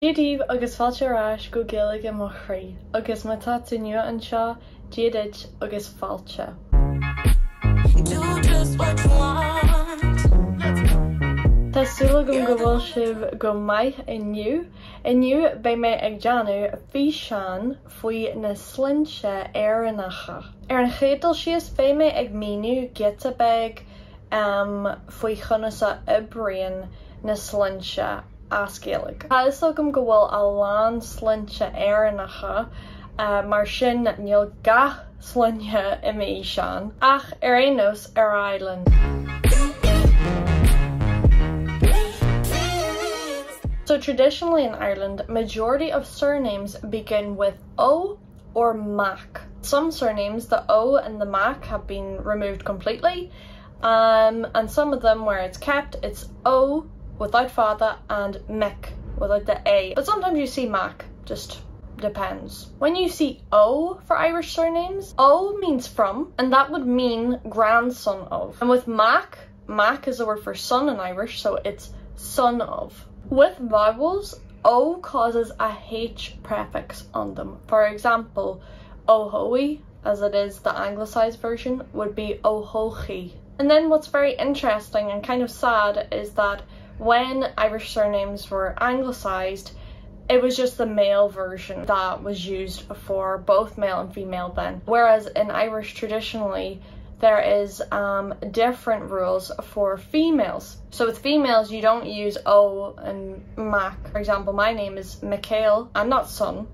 Díodh agus fáilte arás go gcaoilge i mo chraí, agus má tá tú nua anseo díodh agus fáilte. Tásúla gom go bhfuil sibh go maith inniu. Inniu bé mé ag deanú bhfíseán faoi na slinte éireannacha. Ar an chéadal sios bé mé ag míniu gite beg faoi chunasa ibrion na slinte as Gaeilge. Tá gom go bhfuil a lán slinte éireannacha mar sin níl gach slinte i mí seán ach ar éanos ar Ireland. So traditionally in Ireland, majority of surnames begin with O or Mac. Some surnames, the O and the Mac have been removed completely, and some of them where it's kept, it's O without father and Mick without the A. But sometimes you see Mac, just depends. When you see O for Irish surnames, O means from, and that would mean grandson of. And with Mac, Mac is the word for son in Irish, so it's son of. With vowels, O causes a H prefix on them. For example, Ohoe, as it is the anglicised version, would be Ohochi. And then what's very interesting and kind of sad is that when Irish surnames were anglicised, it was just the male version that was used for both male and female then. Whereas in Irish traditionally, there is different rules for females. So with females, you don't use O and Mac. For example, my name is Mikhail. I'm not son,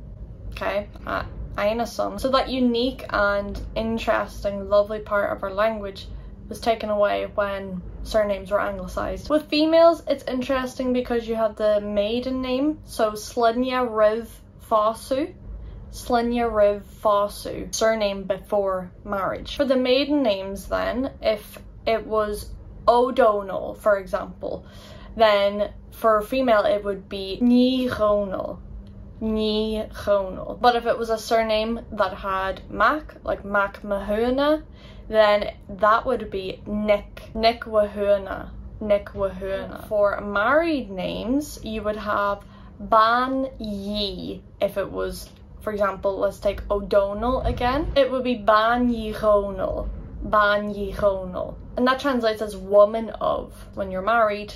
okay? I ain't a son. So that unique and interesting, lovely part of our language was taken away when surnames were anglicised. With females, it's interesting because you have the maiden name. So Slinia Riv Fásu. Slinia Riv Fásu, surname before marriage. For the maiden names then, if it was O'Donnell, for example, then for female it would be Ní Ghonal. Ní Ghonal. But if it was a surname that had Mac, like Mac Mathúna, then that would be Nick. Nick Mathúna. Nick Mathúna. For married names, you would have Bhain Yi if it was, for example, let's take O'Donnell again. It would be Bhain Ghonal. Bhain Ghonal. And that translates as woman of. When you're married,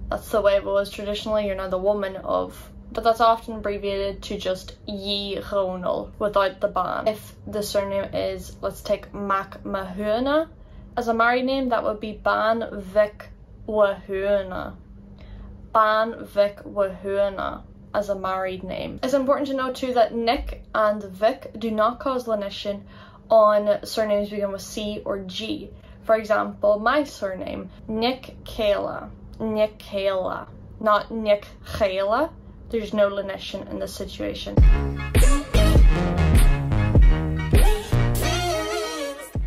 that's the way it was traditionally, you're now the woman of. But that's often abbreviated to just Yi Ghonal without the Bhain. If the surname is, let's take Mac Mathúna as a married name, that would be Bhain Vic Mathúna. Bhain Vic Mathúna as a married name. It's important to note too that Nick and Vic do not cause lenition on surnames begin with C or G. For example, my surname, Nick Kayla. Nick Kayla, not Nick Kayla. There's no lenition in this situation.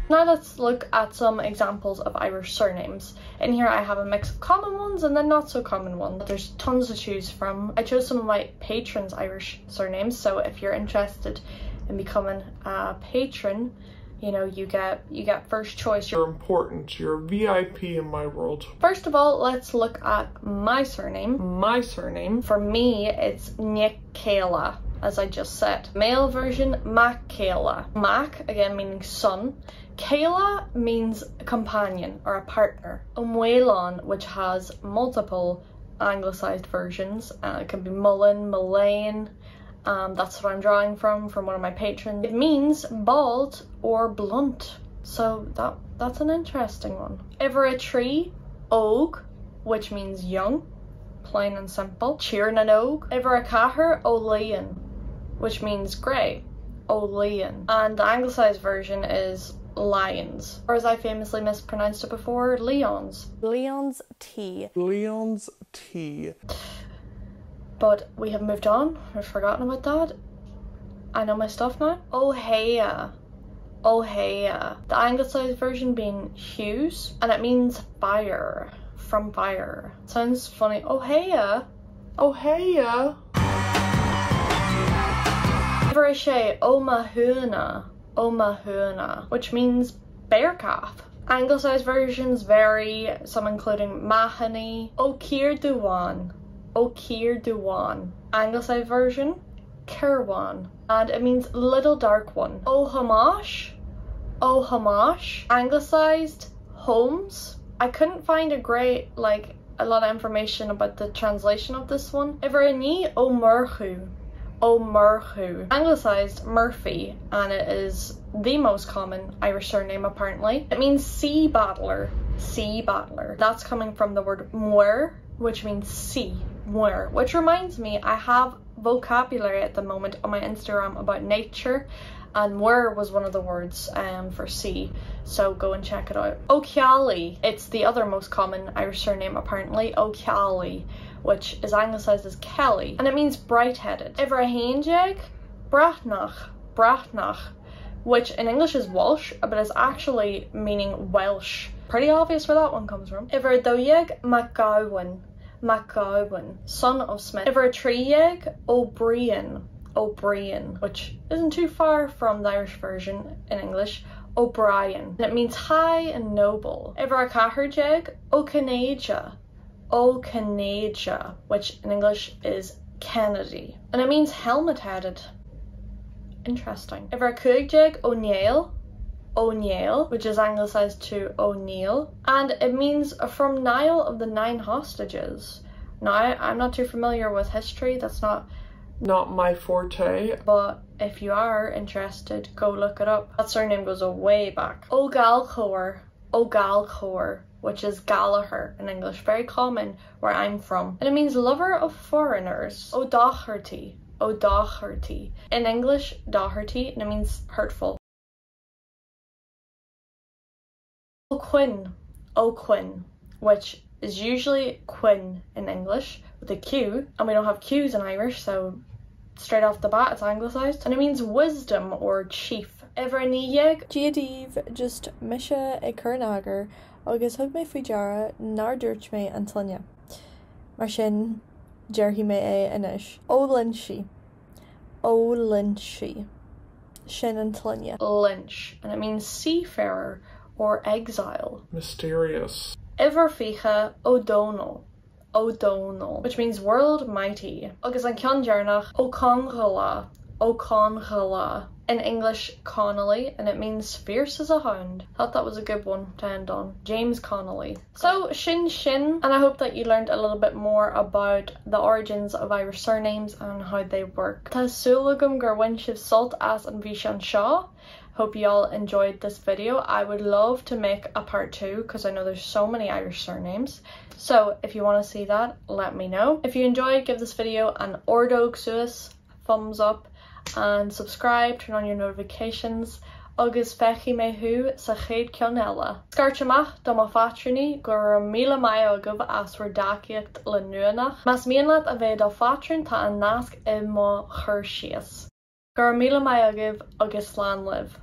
Now let's look at some examples of Irish surnames. In here I have a mix of common ones and then not so common ones. There's tons to choose from. I chose some of my patrons' Irish surnames, so if you're interested in becoming a patron, you know, you get first choice. You're important. You're VIP in my world. First of all, let's look at my surname. My surname. For me, it's Nick Kayla, as I just said. Male version, Mac Kayla. Mac, again meaning son. Kayla means a companion or a partner. Umwailon, which has multiple anglicised versions. It can be Mullen, Mullane. That's what I'm drawing from one of my patrons. It means bald or blunt. So that's an interesting one. Ever a tree, Og, which means young, plain and simple. Cheering an Og. Ever a caher, O'Lean, which means grey. O'Lean. And the anglicised version is lions, or as I famously mispronounced it before, Leons. Leon's tea. Leon's tea. But we have moved on. We've forgotten about that. I know my stuff now. Ohea. Ohea. The anglicised version being Hughes, and it means fire. From fire. Sounds funny. Ohea. Ohea. Irishe O'Mathúna. O'Mathúna, which means bear calf. Anglicised versions vary, some including Mahoney, O'Keir Duwan. O'Keir Duwan. Anglicised version, Kirwan, and it means little dark one. Oh Hamash, Anglicised, Holmes. I couldn't find a lot of information about the translation of this one. Iverani, O Murchu, Anglicised, Murphy, and it is the most common Irish surname apparently. It means sea battler. That's coming from the word muir, which means sea, muir, which reminds me I have vocabulary at the moment on my Instagram about nature, and muir was one of the words for sea, so go and check it out. O'Keally, it's the other most common Irish surname apparently, O'Keally, which is anglicised as Kelly, and it means bright-headed. Iverahangeg, Brathnach, which in English is Welsh, but is actually meaning Welsh. Pretty obvious where that one comes from. Iverdoyeg, MacGowan, son of Smith. Ivertrieg, O'Brien, which isn't too far from the Irish version in English, O'Brien. And it means high and noble. Ivercaherjeg, O'Caneja, which in English is Kennedy. And it means helmet-headed. Interesting. Ivercuigjeg, O'Neill, which is anglicised to O'Neill, and it means from Niall of the 9 hostages. Now, I'm not too familiar with history, that's not my forte, but if you are interested, go look it up. That surname goes way back. O'Galchor, which is Gallagher in English, very common where I'm from, and it means lover of foreigners. O'Doherty, in English, Doherty, and it means hurtful. O'Quinn, which is usually Quinn in English with a Q, and we don't have Q's in Irish, so straight off the bat it's anglicised, and it means wisdom or chief. Ivernieg Giadív just misha e Kurnagar agus thug mé faoi deara nar dúirt mé an tlinne. Mar sin dearthaí mé é inis. Ó sin an tlinne. Lynch, and it means seafarer or exile. mysterious, Iverficha O'Donnell, which means world mighty. Agus an ceann dearnach O'Conghala, in English Connolly, and it means fierce as a hound. Thought that was a good one to end on. James Connolly. So shin, and I hope that you learned a little bit more about the origins of Irish surnames and how they work. Tá súil agam gur bhain sibh sult as an bhfíseán seo. Hope you all enjoyed this video. I would love to make a part 2 because I know there's so many Irish surnames. So if you want to see that, let me know. If you enjoyed, give this video an ordóg suas, thumbs up, and subscribe, turn on your notifications. Agus fechi me hu sa chéad ceanella. Scartramach do má fatrúní gur míle mai agah as fuair daciacht le nuanach. Mas mianlat a bheith do fatrún tá an nasc I má chur sias. Gur míle mai agah agus slán live.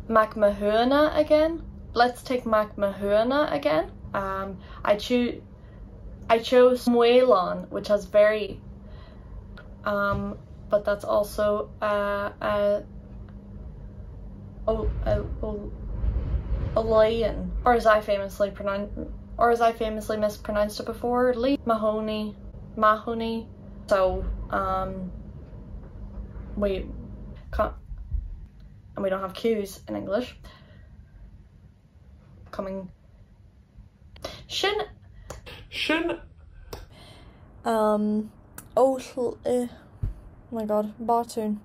Mathúna again. Let's take Mathúna again. I chose Muelon, which has very but that's also a lion, or as I famously mispronounced it before, Mahoney. So we can't, and we don't have Q's in English. Shin. Oh my god, Bhain.